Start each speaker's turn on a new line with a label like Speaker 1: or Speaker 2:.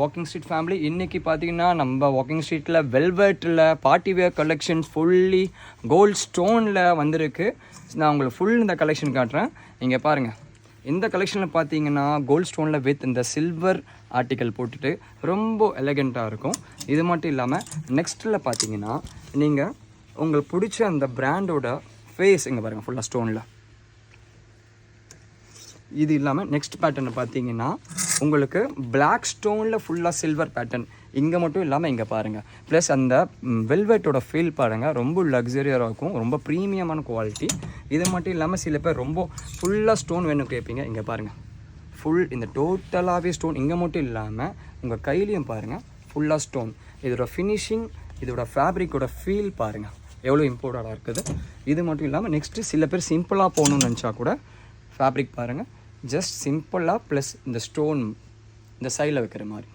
Speaker 1: Walking street family இன்றைக்கி பார்த்தீங்கன்னா நம்ம வாக்கிங் ஸ்ட்ரீட்டில் வெல்வெட்டில் party wear collections fully gold ஸ்டோனில் வந்திருக்கு. நான் உங்களுக்கு ஃபுல் இந்த கலெக்ஷன் காட்டுறேன். இங்கே பாருங்கள், இந்த கலெக்ஷனில் பார்த்தீங்கன்னா கோல்ட் ஸ்டோனில் வித் இந்த சில்வர் ஆர்டிக்கல் போட்டுட்டு ரொம்ப எலகெண்ட்டாக இருக்கும். இது மட்டும் இல்லாமல் நெக்ஸ்ட்டில் பார்த்தீங்கன்னா நீங்கள் உங்களுக்கு பிடிச்ச அந்த பிராண்டோட ஃபேஸ் இங்கே பாருங்கள் ஃபுல்லாக ஸ்டோனில். இது இல்லாமல் நெக்ஸ்ட் பேட்டர்னை பார்த்தீங்கன்னா உங்களுக்கு பிளாக் ஸ்டோனில் ஃபுல்லாக சில்வர் பேட்டர்ன் இங்கே மட்டும் இல்லாமல் இங்கே பாருங்கள். ப்ளஸ் அந்த வெல்வெட்டோட ஃபீல் பாருங்கள், ரொம்ப லக்ஸரியாக இருக்கும், ரொம்ப ப்ரீமியமான குவாலிட்டி. இது மட்டும் இல்லாமல் சில பேர் ரொம்ப ஃபுல்லாக ஸ்டோன் வேணும் கேட்பீங்க. இங்கே பாருங்கள், ஃபுல் இந்த டோட்டலாகவே ஸ்டோன். இங்கே மட்டும் இல்லாமல் உங்கள் கையிலையும் பாருங்கள் ஃபுல்லாக ஸ்டோன். இதோட ஃபினிஷிங், இதோட ஃபேப்ரிக்கோட ஃபீல் பாருங்கள் எவ்வளோ இம்போர்ட்டடாக இருக்குது. இது மட்டும் இல்லாமல் நெக்ஸ்ட்டு சில பேர் சிம்பிளாக போகணுன்னு நினச்சா கூட ஃபேப்ரிக் பாருங்கள், ஜஸ்ட் சிம்பிளாக ப்ளஸ் இந்த ஸ்டோன் இந்த சைடில் வைக்கிற மாதிரி